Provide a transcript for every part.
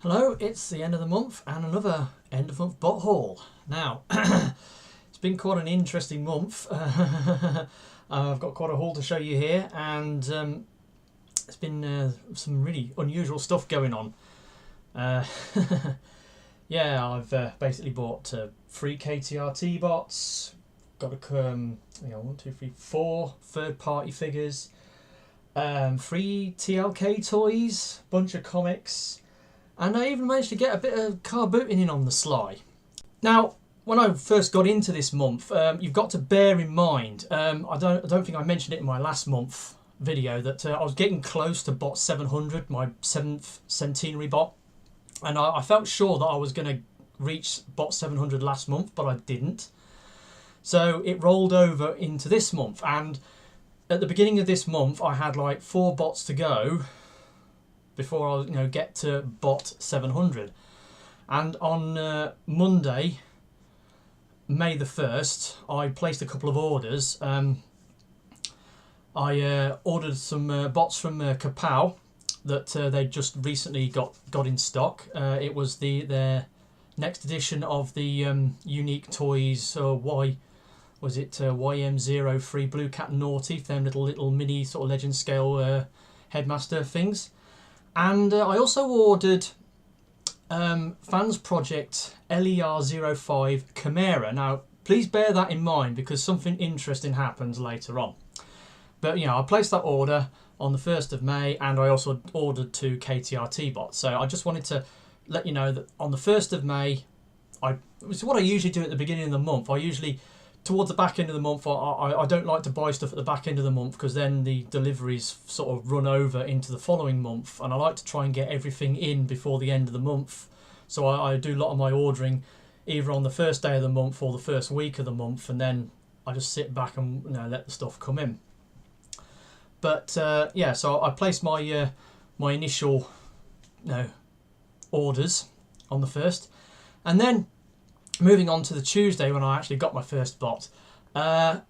Hello, it's the end of the month and another end of month bot haul. Now, it's been quite an interesting month. I've got quite a haul to show you here, and it's been some really unusual stuff going on. Yeah, I've basically bought 3 KTRT bots, got a 1, 2, 3, 4 third-party figures, 3 TLK toys, bunch of comics. And I even managed to get a bit of car booting in on the sly. Now, when I first got into this month, you've got to bear in mind, I don't think I mentioned it in my last month video, that I was getting close to bot 700, my 7th centenary bot. And I felt sure that I was going to reach bot 700 last month, but I didn't. So it rolled over into this month. And at the beginning of this month, I had like 4 bots to go before I get to bot 700. And on Monday, May the 1st, I placed a couple of orders. I ordered some bots from Kapow that they just recently got in stock. It was their next edition of the Unique Toys YM03 Bluecat Naughty, them little mini sort of legend scale headmaster things. And I also ordered Fans Project LER05 Chimera. Now, please bear that in mind because something interesting happens later on. But, I placed that order on the 1st of May, and I also ordered 2 KTRT bots. So I just wanted to let you know that on the 1st of May, it's what I usually do at the beginning of the month. Towards the back end of the month, I don't like to buy stuff at the back end of the month because then the deliveries sort of run over into the following month, and I like to try and get everything in before the end of the month. So I do a lot of my ordering either on the first day of the month or the first week of the month, and then I just sit back and let the stuff come in. But yeah, so I placed my my initial orders on the 1st, and then moving on to the Tuesday when I actually got my first bot, I'd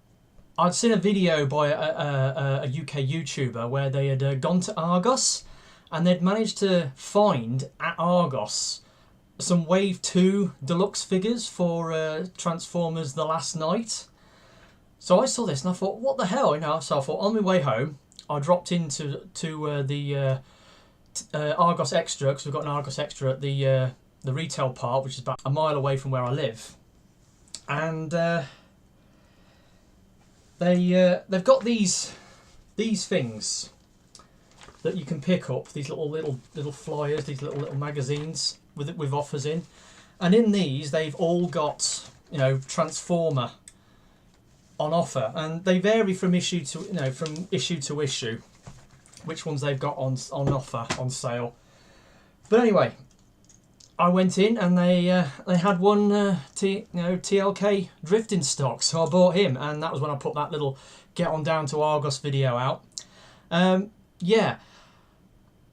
seen a video by a UK YouTuber where they had gone to Argos and they'd managed to find at Argos some Wave 2 Deluxe figures for Transformers The Last Night. So I saw this and I thought, what the hell? So I thought on my way home, I dropped into the Argos Extra, because we've got an Argos Extra at the retail part, which is about a mile away from where I live, and they've got these things that you can pick up, these little flyers, these little magazines with offers in, and in these they've all got Transformer on offer, and they vary from issue to issue which ones they've got on offer, on sale. But anyway, I went in and they had one TLK Drift in stock, so I bought him, and that was when I put that little get on down to Argos video out. Yeah,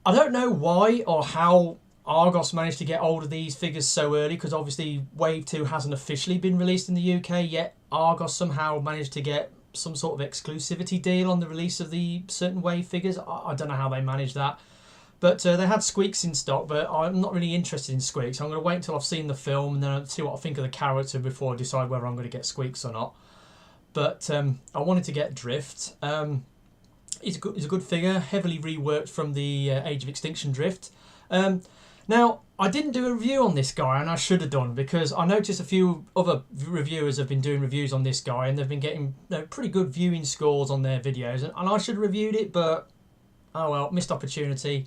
I don't know why or how Argos managed to get hold of these figures so early, because obviously Wave 2 hasn't officially been released in the UK yet. Argos somehow managed to get some sort of exclusivity deal on the release of the certain Wave figures. I don't know how they managed that. But they had Squeaks in stock, but I'm not really interested in Squeaks. I'm going to wait until I've seen the film and then I'll see what I think of the character before I decide whether I'm going to get Squeaks or not. But I wanted to get Drift. He's a good figure, heavily reworked from the Age of Extinction Drift. Now, I didn't do a review on this guy, and I should have done, because I noticed a few other reviewers have been doing reviews on this guy, and they've been getting pretty good viewing scores on their videos, and I should have reviewed it, but oh well, missed opportunity.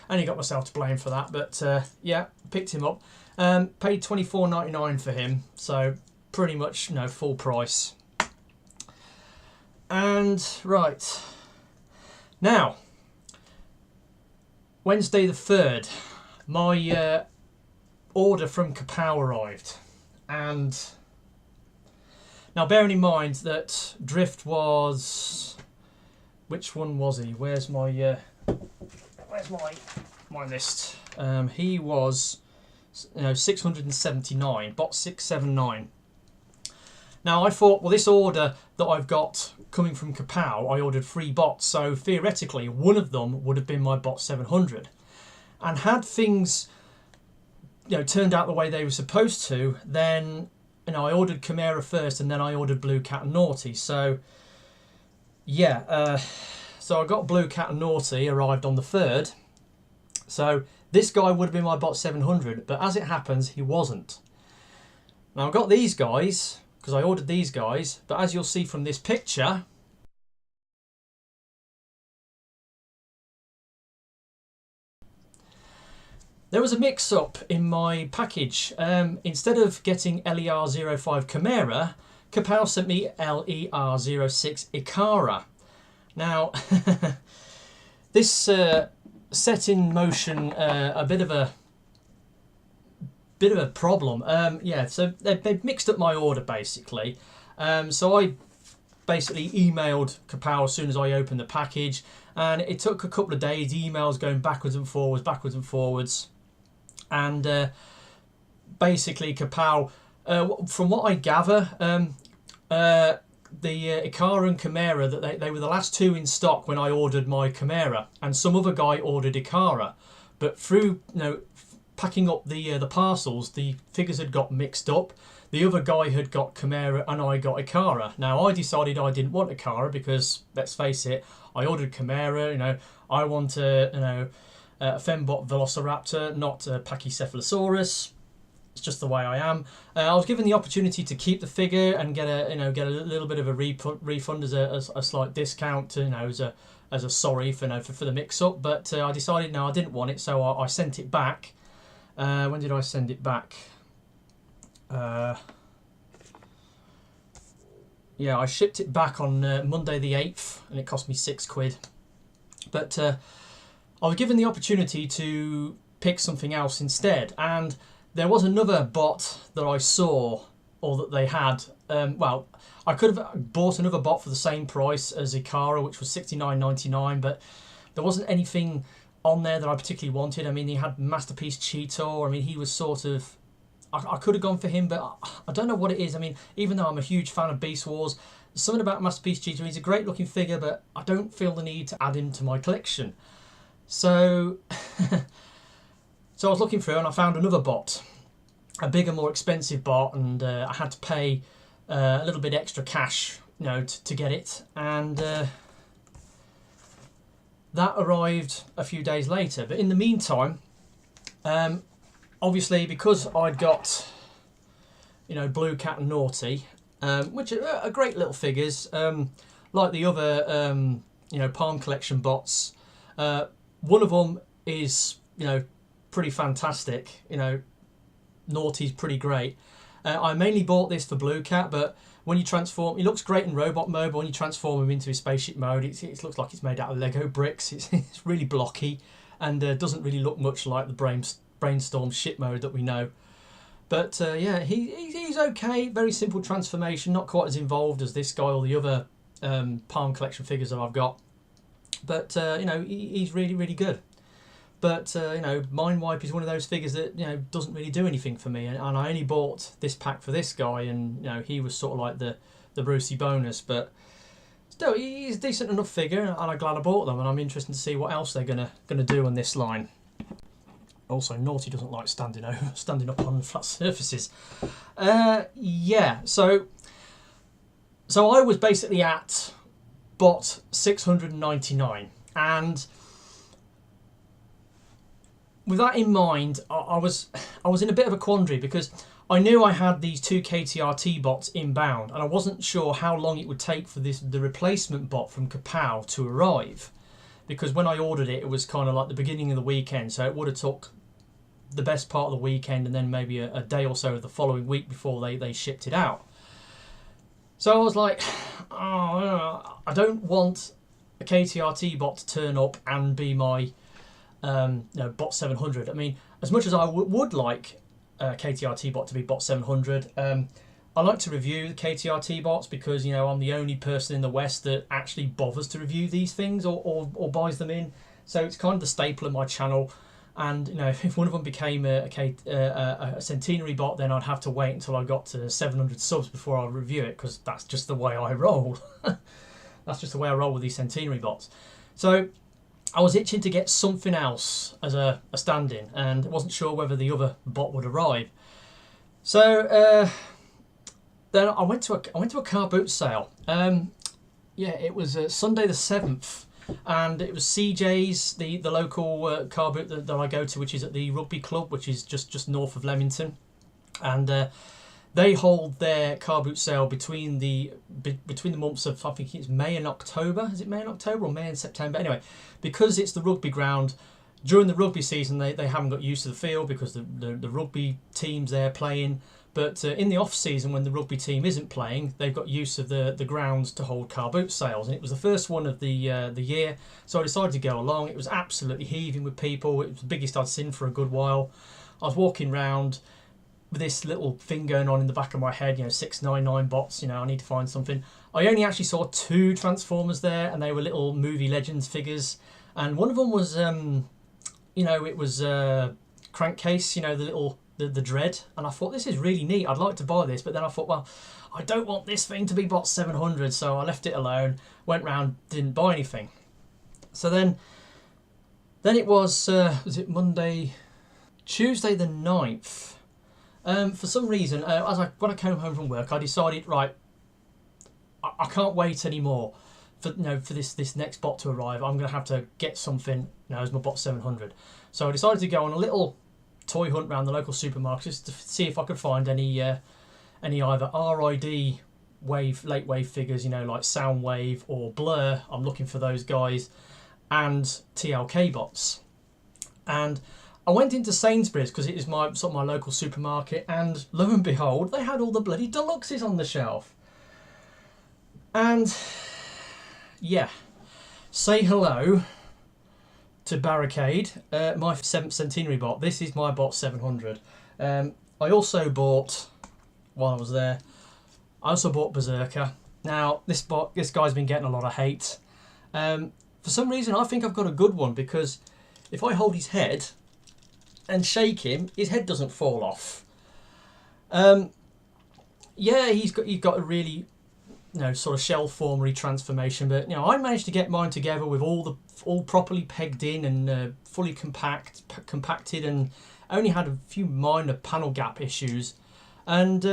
Only got myself to blame for that, but yeah, picked him up. Paid $24.99 for him, so pretty much full price. And right now, Wednesday the 3rd, my order from Kapow arrived, and now bearing in mind that Drift was, which one was he? Where's my list? He was 679, bot 679. Now I thought, well, this order that I've got coming from Kapow, I ordered 3 bots, so theoretically one of them would have been my bot 700. And had things turned out the way they were supposed to, then I ordered Chimera first, and then I ordered Bluecat and Naughty. So yeah, so I got Bluecat and Naughty, arrived on the 3rd. So this guy would have been my bot 700, but as it happens, he wasn't. Now I got these guys because I ordered these guys, but as you'll see from this picture, there was a mix-up in my package. Instead of getting LER05 Chimera, Kapow sent me LER06 Takara. Now, this set in motion a bit of a problem. Yeah, so they've mixed up my order basically. So I basically emailed Kapow as soon as I opened the package, and it took a couple of days, emails going backwards and forwards. And basically Kapow, from what I gather, the Takara and Chimera, that they were the last two in stock when I ordered my Chimera, and some other guy ordered Takara, but through packing up the parcels, the figures had got mixed up. The other guy had got Chimera and I got Takara. Now I decided I didn't want Takara because, let's face it, I ordered Chimera. I want a Fembot Velociraptor, not a Pachycephalosaurus. It's just the way I am. I was given the opportunity to keep the figure and get a little bit of a refund as a slight discount, as a sorry for the mix-up. But I decided no, I didn't want it, so I sent it back. When did I send it back? Yeah, I shipped it back on Monday the 8th, and it cost me £6. But I was given the opportunity to pick something else instead, and there was another bot that I saw, or that they had. Well, I could have bought another bot for the same price as Takara, which was $69.99, but there wasn't anything on there that I particularly wanted. I mean, he had Masterpiece Cheetor. I mean, he was sort of... I could have gone for him, but I don't know what it is. I mean, even though I'm a huge fan of Beast Wars, something about Masterpiece Cheetor, he's a great looking figure, but I don't feel the need to add him to my collection. So... So I was looking through and I found another bot, a bigger, more expensive bot, and I had to pay a little bit extra cash, to get it. And that arrived a few days later. But in the meantime, obviously, because I'd got, Bluecat and Naughty, which are great little figures, like the other, Palm Collection bots. One of them is, pretty fantastic. Naughty's pretty great. I mainly bought this for Bluecat, but when you transform, he looks great in robot mode, but when you transform him into his spaceship mode, it looks like it's made out of Lego bricks. It's really blocky, and doesn't really look much like the Brainstorm ship mode that we know. But yeah, he's okay. Very simple transformation, not quite as involved as this guy or the other Palm Collection figures that I've got. But he's really, really good. But Mind Wipe is one of those figures that doesn't really do anything for me, and I only bought this pack for this guy, and he was sort of like the Brucey bonus. But still, he's a decent enough figure, and I'm glad I bought them. And I'm interested to see what else they're gonna do on this line. Also, Naughty doesn't like standing up on flat surfaces. Yeah, so I was basically at bot 699, and with that in mind, I was in a bit of a quandary, because I knew I had these two KTRT bots inbound, and I wasn't sure how long it would take for the replacement bot from Kapow to arrive, because when I ordered it, it was kind of like the beginning of the weekend, so it would have took the best part of the weekend and then maybe a day or so of the following week before they shipped it out. So I was like, oh, I don't want a KTRT bot to turn up and be my bot 700. I mean, as much as I would like KTRT bot to be bot 700, I like to review the KTRT bots because I'm the only person in the West that actually bothers to review these things or buys them in. So it's kind of the staple of my channel. And if one of them became a centenary bot, then I'd have to wait until I got to 700 subs before I review it, because that's just the way I roll. That's just the way I roll with these centenary bots. So I was itching to get something else as a stand-in, and wasn't sure whether the other bot would arrive. So then I went to a car boot sale. Yeah, it was Sunday the 7th, and it was CJ's, the local car boot that I go to, which is at the rugby club, which is just north of Leamington, and they hold their car boot sale between the months of, I think it's May and October. Is it May and October or May and September? Anyway, because it's the rugby ground, during the rugby season they haven't got used to the field because the rugby team's there playing. But in the off season, when the rugby team isn't playing, they've got use of the grounds to hold car boot sales, and it was the first one of the year. So I decided to go along. It was absolutely heaving with people. It was the biggest I'd seen for a good while. I was walking round with this little thing going on in the back of my head, 699 bots. I need to find something. I only actually saw 2 Transformers there, and they were little movie Legends figures. And one of them was, it was Crankcase, the Dread, and I thought, this is really neat, I'd like to buy this, but then I thought, well, I don't want this thing to be bot 700, so I left it alone, went round, didn't buy anything. So then it was it Tuesday the 9th, for some reason, when I came home from work, I decided, right, I can't wait anymore for this next bot to arrive. I'm going to have to get something as my bot 700. So I decided to go on a little toy hunt around the local supermarkets just to see if I could find any either RID late wave figures, like Soundwave or Blur. I'm looking for those guys, and TLK bots. And I went into Sainsbury's because it is my local supermarket, and lo and behold, they had all the bloody Deluxes on the shelf. And yeah, say hello to Barricade, my 7th centenary bot. This is my bot 700. I also bought, while I was there, Berserker. Now this guy's been getting a lot of hate. For some reason I think I've got a good one, because if I hold his head and shake him, his head doesn't fall off. Yeah, he's got a really sort of shell formery transformation, but I managed to get mine together with all properly pegged in and fully compacted, and only had a few minor panel gap issues, and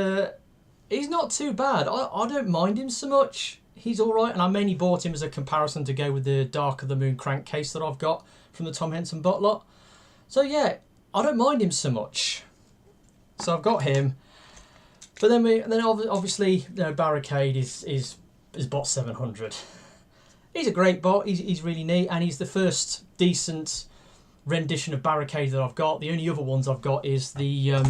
he's not too bad. I don't mind him so much. He's all right, and I mainly bought him as a comparison to go with the Dark of the Moon crankcase that I've got from the Tom Henson bot lot. So yeah, I don't mind him so much. So I've got him. But then obviously Barricade is bot 700. He's a great bot. He's really neat, and he's the first decent rendition of Barricade that I've got. The only other ones I've got is the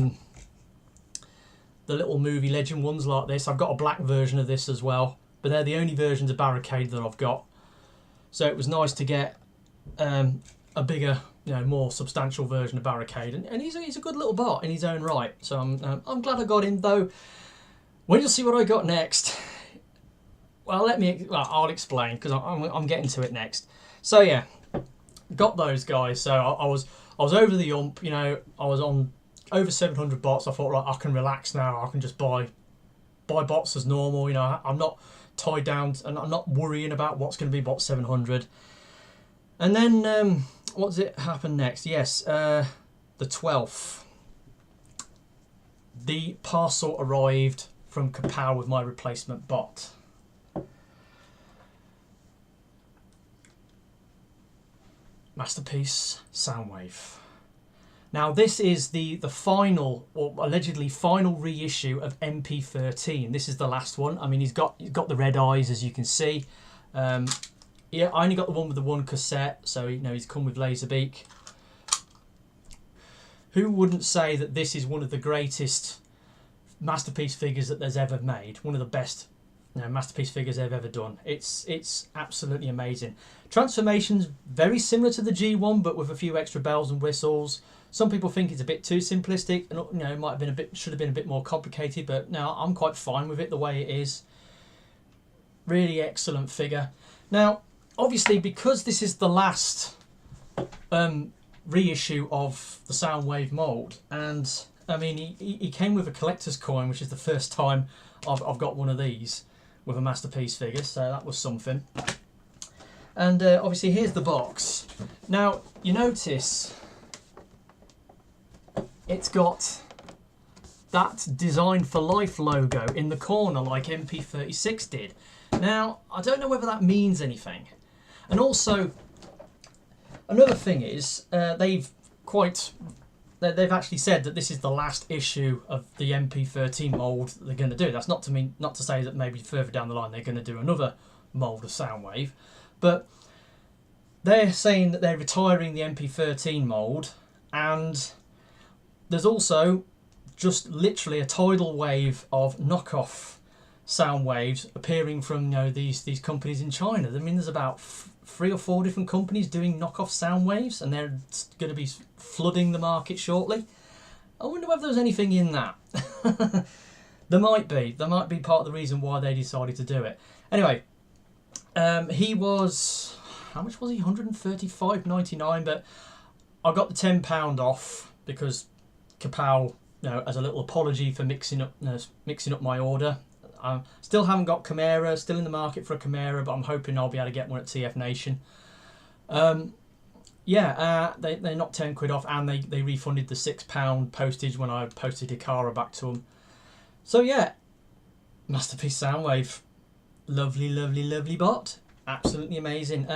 little movie Legend ones like this. I've got a black version of this as well, but they're the only versions of Barricade that I've got. So it was nice to get a bigger, more substantial version of Barricade, and he's a good little bot in his own right. So I'm glad I got him, though. When you'll see what I got next, well, I'll explain, because I'm getting to it next. So yeah, got those guys. So I was over the ump. I was on over 700 bots. I thought, right, I can relax now. I can just buy bots as normal. I'm not tied down, and I'm not worrying about what's going to be bot 700. And then what does it happen next? Yes, the 12th. The parcel arrived from Kapow with my replacement bot. Masterpiece Soundwave. Now this is the final, or allegedly final, reissue of MP13. This is the last one. I mean, he's got the red eyes, as you can see. Yeah, I only got the one with the one cassette, so he's come with Laserbeak. Who wouldn't say that this is one of the greatest Masterpiece figures that there's ever made? One of the best Masterpiece figures they've ever done. It's absolutely amazing. Transformations very similar to the G1, but with a few extra bells and whistles. Some people think it's a bit too simplistic, and it might have been should have been a bit more complicated, but no, I'm quite fine with it the way it is. Really excellent figure. Now, obviously, because this is the last reissue of the Soundwave mould, and I mean, he came with a collector's coin, which is the first time I've got one of these with a Masterpiece figure, so that was something. And obviously here's the box. Now you notice it's got that Design for Life logo in the corner like MP36 did. Now I don't know whether that means anything. And also another thing is they've actually said that this is the last issue of the MP13 mould they're going to do. That's not to say that maybe further down the line they're going to do another mould of Soundwave, but they're saying that they're retiring the MP13 mould, and there's also just literally a tidal wave of knockoff Soundwaves appearing from these companies in China. I mean, there's about 3 or 4 different companies doing knockoff Soundwaves, and they're going to be flooding the market shortly. I wonder whether there's anything in that. There might be part of the reason why they decided to do it. Anyway, he was, how much was he? $135.99, but I got the £10 off because Kapow, as a little apology for mixing up my order. Still haven't got Chimera, still in the market for a Chimera, but I'm hoping I'll be able to get one at TF Nation. They knocked 10 quid off, and they refunded the £6 postage when I posted Takara back to them. So yeah, Masterpiece Soundwave. Lovely, lovely, lovely bot. Absolutely amazing.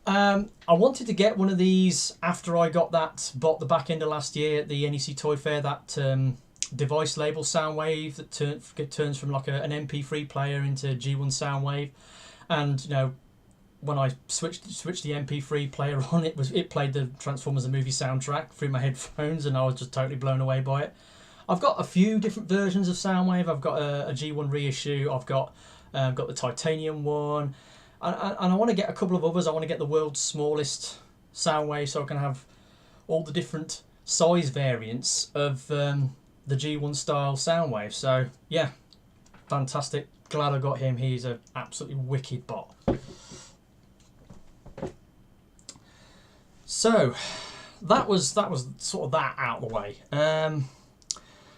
I wanted to get one of these after I got that bot the back end of last year at the NEC Toy Fair, that device label Soundwave that turns from like an MP3 player into G1 Soundwave. And when I switched the MP3 player on, it played the Transformers the movie soundtrack through my headphones, and I was just totally blown away by it. I've got a few different versions of Soundwave. I've got a G1 reissue. I've got the titanium one, and I want to get a couple of others. I want to get the world's smallest Soundwave so I can have all the different size variants of the G1 style Soundwave. So yeah, fantastic. Glad I got him. He's an absolutely wicked bot. So that was sort of that out of the way.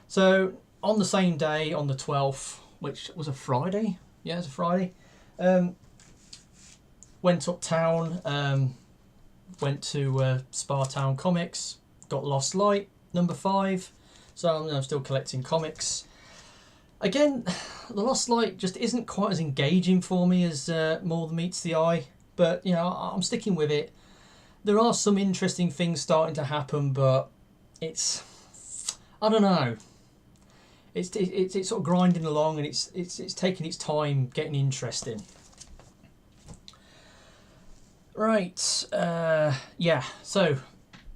So on the same day, on the 12th, which was a Friday, yeah, it was a Friday, went uptown, went to Spartown Comics, got Lost Light number 5. So I'm still collecting comics. Again, the Lost Light just isn't quite as engaging for me as More Than Meets the Eye, but I'm sticking with it. There are some interesting things starting to happen, but it's, I don't know. It's sort of grinding along, and it's taking its time getting interesting. Right, yeah. So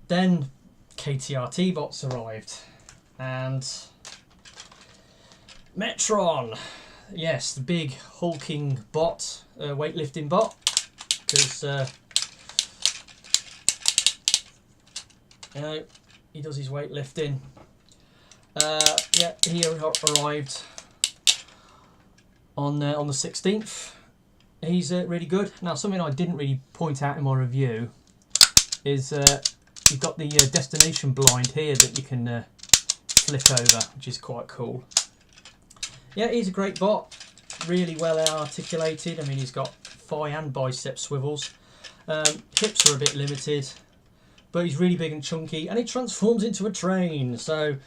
then KTRT bots arrived, and Metron, yes, the big hulking bot, weightlifting bot, because he does his weightlifting. Yeah, he arrived on the 16th. He's really good. Now, something I didn't really point out in my review is you've got the destination blind here that you can flip over, which is quite cool. Yeah, he's a great bot, really well articulated. I mean, he's got thigh and bicep swivels. Hips are a bit limited, but he's really big and chunky, and he transforms into a train. So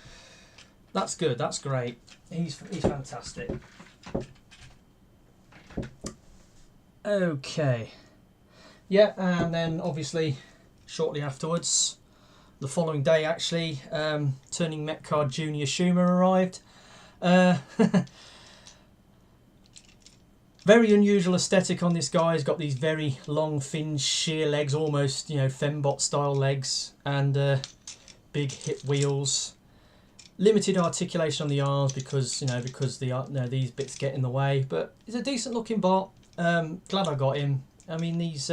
that's good. That's great. He's fantastic. Okay. Yeah, and then obviously shortly afterwards, the following day actually, Turning Mecard Junior Shuma arrived. Very unusual aesthetic on this guy. He's got these very long, thin, sheer legs, almost fembot style legs, and big hip wheels. Limited articulation on the arms because these bits get in the way. But he's a decent looking bot. Glad I got him. I mean, these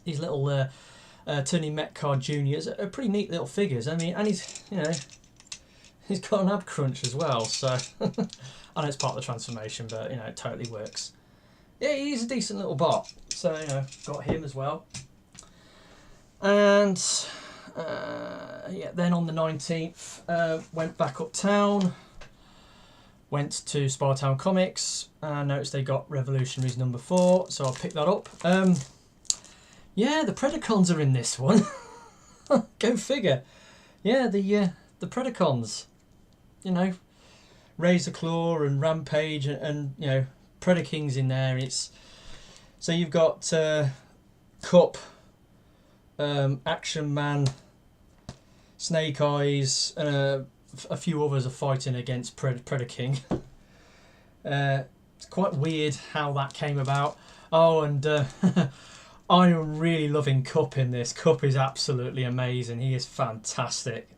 little Turning Mecard Juniors are pretty neat little figures. I mean, and he's got an ab crunch as well. So I know it's part of the transformation, but it totally works. Yeah, he's a decent little bot. So got him as well. And yeah, then on the 19th, went back uptown. went to Spartown Comics and noticed they got Revolutionaries #4, so I picked that up. Yeah, the Predacons are in this one. Go figure. Yeah, the Predacons. You know, Razor Claw and Rampage and you know, Predaking's in there. It's so you've got Cup, Action Man, Snake Eyes, and a few others are fighting against Predaking. It's quite weird how that came about. Oh, and I'm really loving Cup in this. Cup is absolutely amazing. He is fantastic.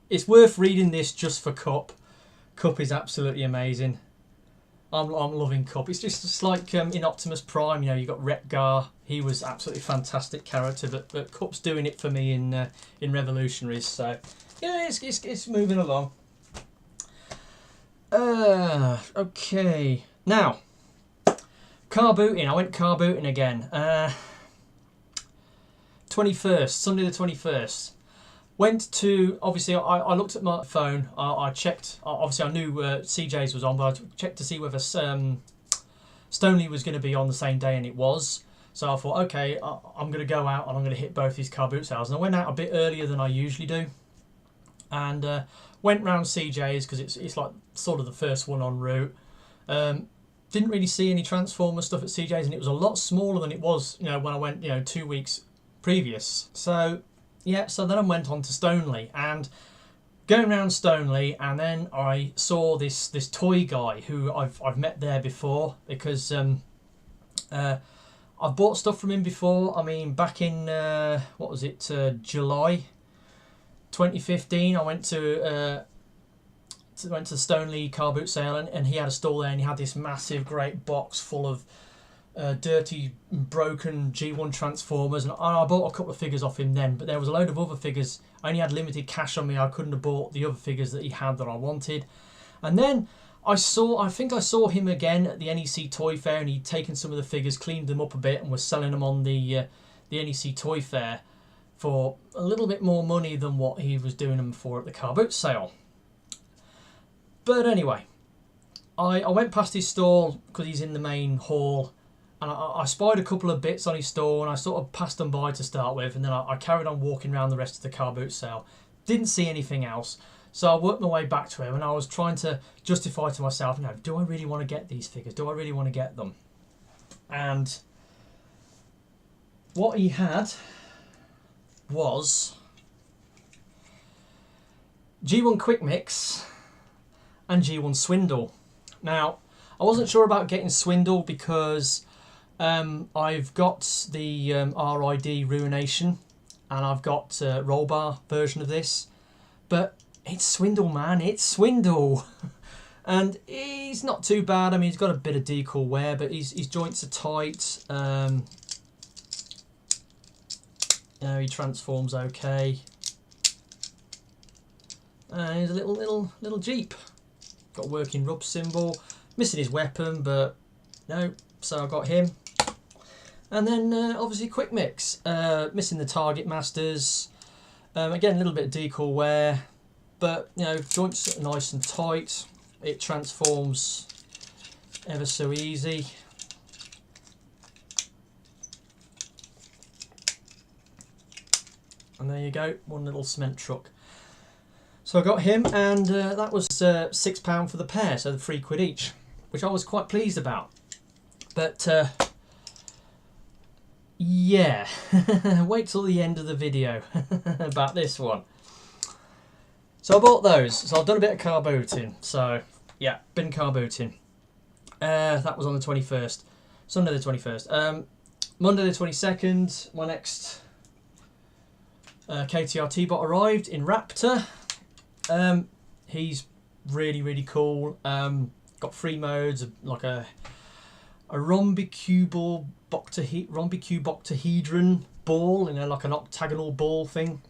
It's worth reading this just for Cup. Cup is absolutely amazing. I'm loving Cup. It's just like in Optimus Prime, you know, you got Retgar. He was absolutely fantastic character, but Cup's doing it for me in Revolutionaries. So yeah, it's moving along. Okay, now car booting. I went car booting again. 21st, Sunday the 21st. Went to, obviously, I looked at my phone. I checked. Obviously, I knew CJ's was on, but I checked to see whether Stoneleigh was going to be on the same day, and it was. So I thought, okay, I'm going to go out and I'm going to hit both these car boot sales. And I went out a bit earlier than I usually do, and went round CJ's because it's like sort of the first one en route. Didn't really see any Transformer stuff at CJ's, and it was a lot smaller than it was, you know, when I went, you know, 2 weeks previous. So yeah, so then I went on to Stoneleigh, and going around Stoneleigh, and then I saw this toy guy who I've met there before, because I've bought stuff from him before. I mean, back in what was it, July 2015, I went to the Stoneleigh car boot sale, and he had a stall there, and he had this massive great box full of dirty, broken G1 Transformers, and I bought a couple of figures off him then, but there was a load of other figures. I only had limited cash on me. I couldn't have bought the other figures that he had that I wanted. And then I think I saw him again at the NEC Toy Fair, and he'd taken some of the figures, cleaned them up a bit, and was selling them on the NEC Toy Fair for a little bit more money than what he was doing them for at the car boot sale. But anyway, I went past his stall because he's in the main hall, and I spied a couple of bits on his store, and I sort of passed them by to start with, and then I carried on walking around the rest of the car boot sale. Didn't see anything else, so I worked my way back to him, and I was trying to justify to myself, you know, do I really want to get these figures? Do I really want to get them? And what he had was G1 Quickmix and G1 Swindle. Now, I wasn't sure about getting Swindle because I've got the RID Ruination, and I've got a roll bar version of this, but it's Swindle, man, it's Swindle. And he's not too bad. I mean, he's got a bit of decal wear, but his joints are tight. You know, he transforms okay. And he's a little Jeep. Got a working rub symbol. Missing his weapon, but no, so I got him. And then obviously Quickmix, missing the Target Masters. Again, a little bit of decal wear, but you know, joints are nice and tight. It transforms ever so easy. And there you go, one little cement truck. So I got him, and that was £6 for the pair, so £3 each, which I was quite pleased about. But yeah, wait till the end of the video about this one. So I bought those. So I've done a bit of car booting. So yeah, been car booting. That was on the 21st, Sunday the 21st. Monday the 22nd, my next KTR Tobot arrived in Raptor. He's really cool. Got 3 modes, like a rhombicube octahedron ball, you know, like an octagonal ball thing.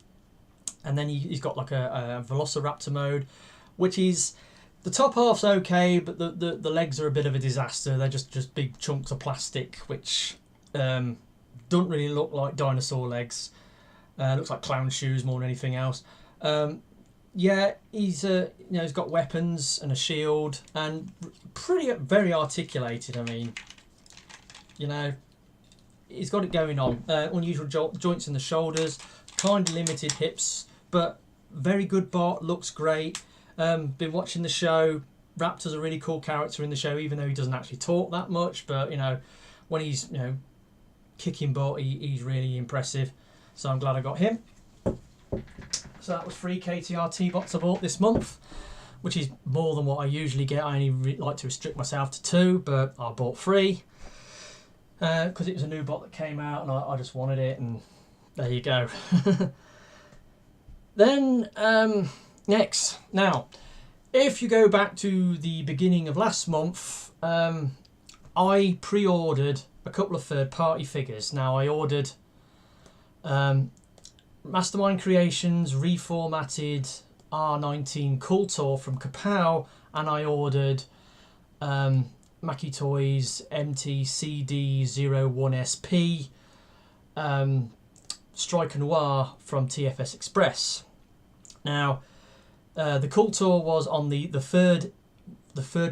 And then he's got like a Velociraptor mode, which is, the top half's okay, but the legs are a bit of a disaster. They're just big chunks of plastic, which don't really look like dinosaur legs. Looks like clown shoes more than anything else. yeah, he's you know, he's got weapons and a shield and very articulated. I mean, you know, he's got it going on. Unusual joints in the shoulders, kind of limited hips, but very good bot. Looks great. Been watching the show. Raptor's a really cool character in the show, even though he doesn't actually talk that much. But you know, when he's kicking butt, he's really impressive. So I'm glad I got him. So that was 3 KTR T-Bots I bought this month, which is more than what I usually get. I only like to restrict myself to 2, but I bought 3 because it was a new bot that came out and I just wanted it, and there you go. Then next, now if you go back to the beginning of last month, I pre-ordered a couple of third-party figures. Now I ordered Mastermind Creations reformatted R19 Kultur from Kapow, and I ordered Mackie Toys MTCD01SP Striker Noir from TFS Express. Now the Kultur was on the third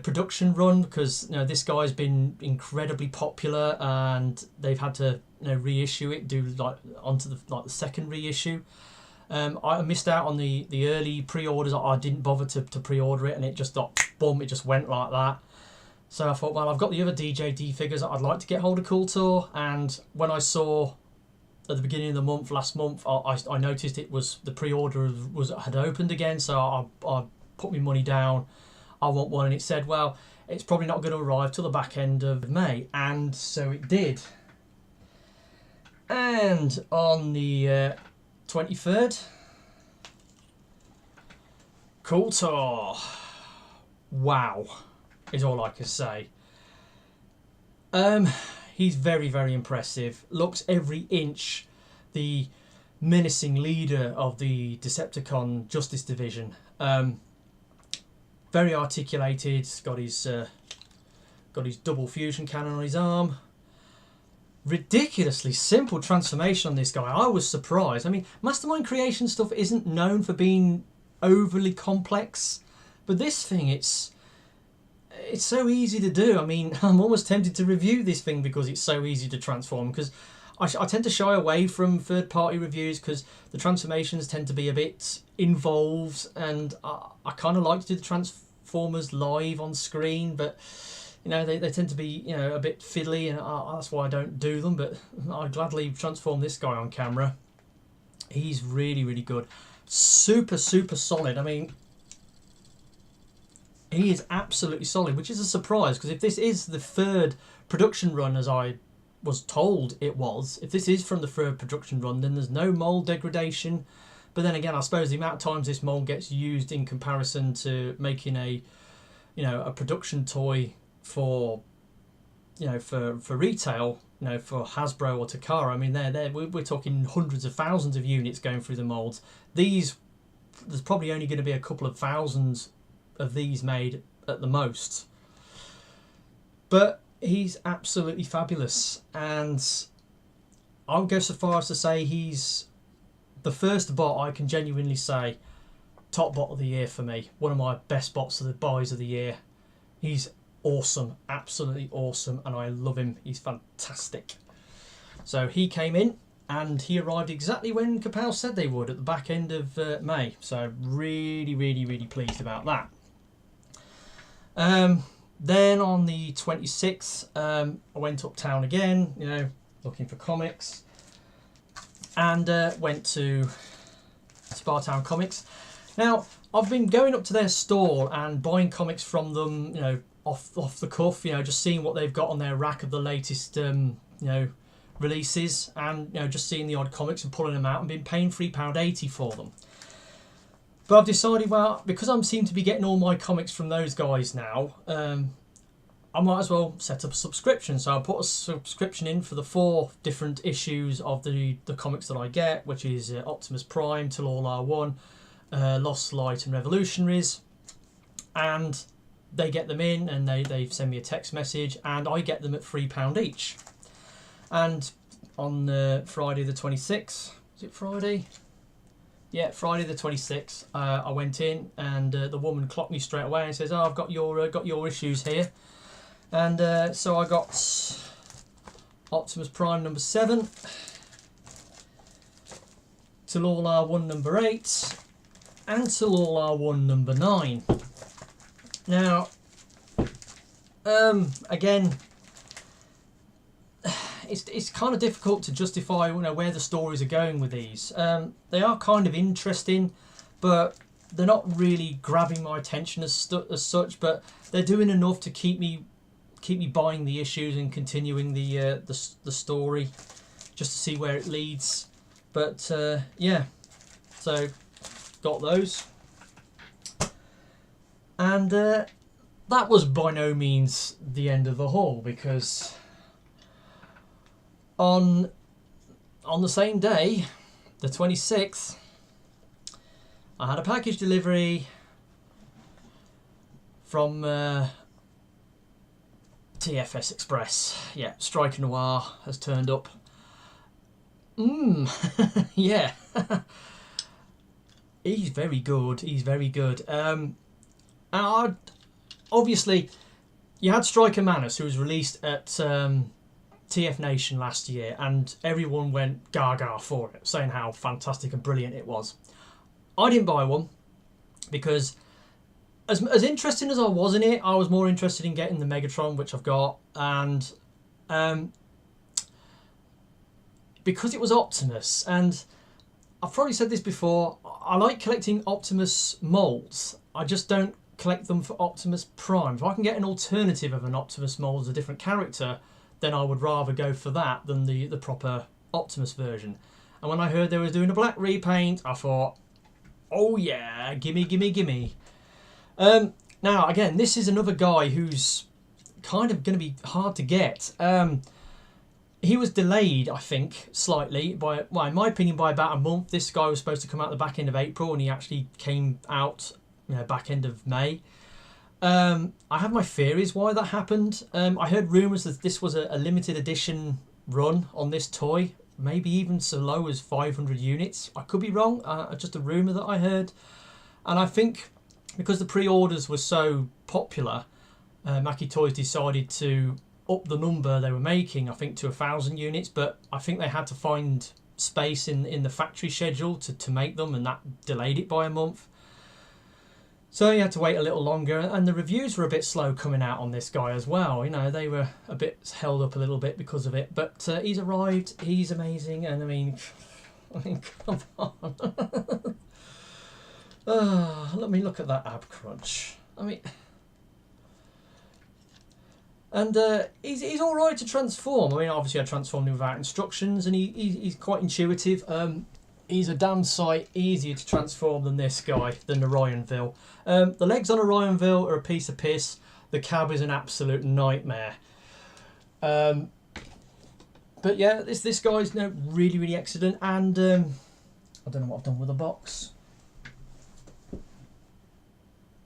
production run, because this guy's been incredibly popular and they've had to reissue it, do onto the second reissue. I missed out on the early pre-orders. I didn't bother to pre-order it, and it just boom, it just went like that. So I thought, well, I've got the other DJD figures. I'd like to get hold of Kultur, and when I saw at the beginning of the month, last month, I noticed it was the pre-order had opened again. So I put my money down. I want one, and it said, well, it's probably not going to arrive till the back end of May, and so it did. And on the 23rd, Kultur. Wow, is all I can say. He's very, very impressive. Looks every inch the menacing leader of the Decepticon Justice Division. Very articulated. He's got his double fusion cannon on his arm. Ridiculously simple transformation on this guy. I was surprised. I mean, Mastermind Creation stuff isn't known for being overly complex, but this thing, it's so easy to do. I mean, I'm almost tempted to review this thing because it's so easy to transform, because I tend to shy away from third-party reviews because the transformations tend to be a bit involved, and I kind of like to do the transformers live on screen, but they tend to be a bit fiddly, and that's why I don't do them. But I'd gladly transform this guy on camera. He's really, really good. Super, super solid. I mean, he is absolutely solid, which is a surprise, because if this is the third production run, as I was told it was, if this is from the third production run, then there's no mold degradation. But then again, I suppose the amount of times this mold gets used in comparison to making a production toy for for retail, for Hasbro or Takara, I mean, we're talking hundreds of thousands of units going through the molds. There's probably only going to be a couple of thousands of these made at the most. But he's absolutely fabulous, and I'll go so far as to say he's the first bot I can genuinely say top bot of the year for me. One of my best bots of the buys of the year. He's awesome, absolutely awesome, and I love him. He's fantastic. So he came in, and he arrived exactly when Kapow said they would, at the back end of May. So really, really, really pleased about that. Then on the 26th, I went uptown again, looking for comics, and went to Spartown Comics. Now, I've been going up to their stall and buying comics from them, off the cuff, just seeing what they've got on their rack of the latest, releases, and just seeing the odd comics and pulling them out, and been paying £3.80 for them. But I've decided, well, because I seem to be getting all my comics from those guys now, I might as well set up a subscription. So I'll put a subscription in for the 4 different issues of the comics that I get, which is Optimus Prime, Till All Are One, Lost Light and Revolutionaries. And they get them in, and they send me a text message, and I get them at £3 each. And on Friday the 26th, is it Friday? yeah, Friday the 26th, I went in and the woman clocked me straight away and says, "Oh, I've got your issues here," and so I got Optimus Prime number 7, Talal R1 number 8, and Talal R1 number 9. Now, again, it's kind of difficult to justify, you know, where the stories are going with these. They are kind of interesting, but they're not really grabbing my attention as such. But they're doing enough to keep me buying the issues and continuing the story, just to see where it leads. But yeah, so got those, and that was by no means the end of the haul, because on the same day, the 26th, I had a package delivery from TFS Express. Yeah, Striker Noir has turned up. Yeah. He's very good. He's very good. Obviously, you had Striker Manus, who was released at TF Nation last year, and everyone went gaga for it, saying how fantastic and brilliant it was. I didn't buy one because, as interesting as I was in it, I was more interested in getting the Megatron, which I've got, and because it was Optimus, and I've probably said this before, I like collecting Optimus molds. I just don't collect them for Optimus Prime. If I can get an alternative of an Optimus mold as a different character, then I would rather go for that than the proper Optimus version. And when I heard they were doing a black repaint, I thought, oh yeah, gimme, gimme, gimme. Now, again, this is another guy who's kind of going to be hard to get. He was delayed, I think, slightly, by, well, in my opinion, by about a month. This guy was supposed to come out the back end of April, and he actually came out, you know, back end of May. I have my theories why that happened. I heard rumours that this was a limited edition run on this toy, maybe even so low as 500 units. I could be wrong, just a rumour that I heard. And I think because the pre-orders were so popular, Mackie Toys decided to up the number they were making, I think, to 1,000 units, but I think they had to find space in the factory schedule to make them, and that delayed it by a month. So you had to wait a little longer, and the reviews were a bit slow coming out on this guy as well. You know, they were a bit held up a little bit because of it, but he's arrived, he's amazing, and I mean, come on. Let me look at that ab crunch. I mean, and he's all right to transform. I mean, obviously I transformed him without instructions, and he's quite intuitive. He's a damn sight easier to transform than this guy, than Orionville. The legs on Orionville are a piece of piss. The cab is an absolute nightmare. But yeah, this guy's really, really excellent. And I don't know what I've done with the box.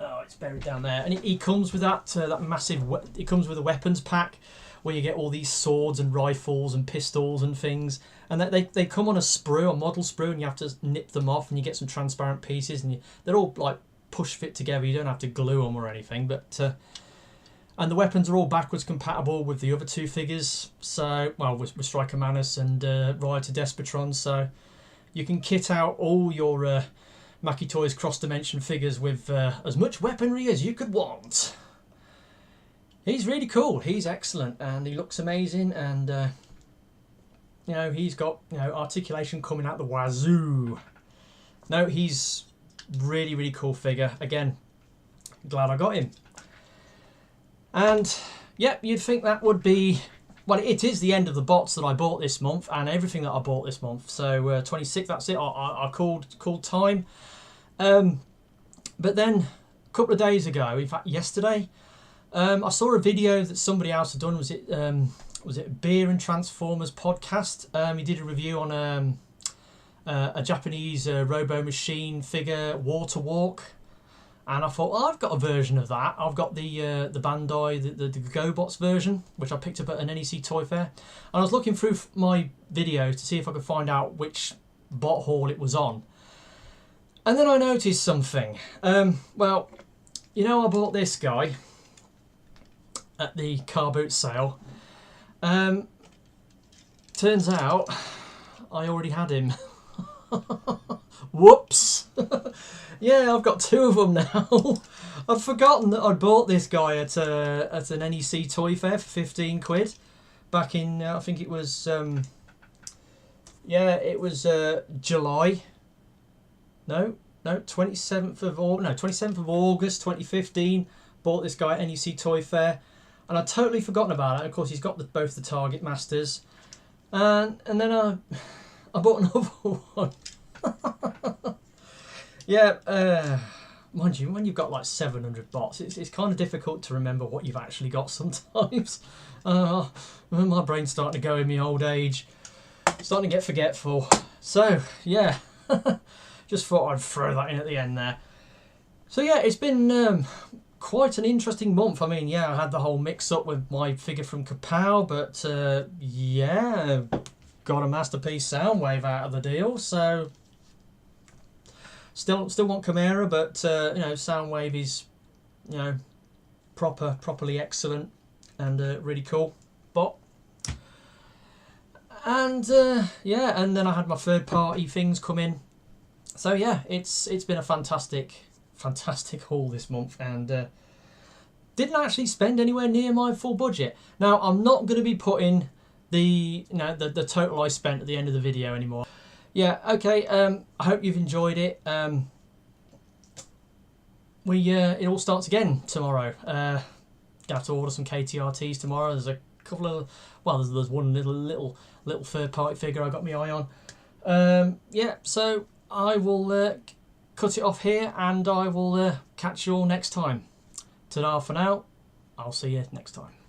Oh, it's buried down there. And he comes with that massive. It comes with a weapons pack where you get all these swords and rifles and pistols and things. And they come on a sprue, a model sprue, and you have to nip them off, and you get some transparent pieces, and they're all like push fit together. You don't have to glue them or anything. But and the weapons are all backwards compatible with the other two figures. So, well, with Striker Manus and Rioter Despotron. So you can kit out all your Mackie Toys cross-dimension figures with as much weaponry as you could want. He's really cool. He's excellent, and he looks amazing, and you know, he's got, you know, articulation coming out the wazoo. No, he's really, really cool figure. Again, glad I got him. And yeah, you'd think that would be, well, it is the end of the bots that I bought this month and everything that I bought this month. So 26, that's it. I called time. But then a couple of days ago, in fact yesterday, I saw a video that somebody else had done. Was it Beer and Transformers podcast? He did a review on a Japanese Robo Machine figure, Water Walk, and I thought, well, I've got a version of that. I've got the Bandai, the GoBots version, which I picked up at an NEC Toy Fair, and I was looking through my videos to see if I could find out which bot haul it was on. And then I noticed something. Well, you know, I bought this guy at the car boot sale. Turns out I already had him. Whoops. Yeah, I've got 2 of them now. I'd forgotten that I'd bought this guy at an NEC toy fair for 15 quid back in, I think it was, yeah, it was July. No, 27th of August 2015. Bought this guy at NEC toy fair, and I'd totally forgotten about it. Of course, he's got both the Target Masters, and then I bought another one. Yeah, mind you, when you've got like 700 bots, it's kind of difficult to remember what you've actually got sometimes. My brain's starting to go in my old age, starting to get forgetful. So yeah, just thought I'd throw that in at the end there. So yeah, it's been quite an interesting month. I mean, yeah, I had the whole mix-up with my figure from Kapow, but yeah, got a Masterpiece Soundwave out of the deal, so still want Chimera, but you know, Soundwave is, you know, properly excellent and really cool bot. And yeah, and then I had my third-party things come in. So yeah, it's been a fantastic haul this month, and didn't actually spend anywhere near my full budget. Now, I'm not going to be putting the total I spent at the end of the video anymore. Yeah, okay. I hope you've enjoyed it. It all starts again tomorrow. Gonna have to order some KTRTs tomorrow. There's a couple of, well, there's one little third-party figure I got my eye on. Yeah, so I will cut it off here, and I will catch you all next time. Ta-da for now. I'll see you next time.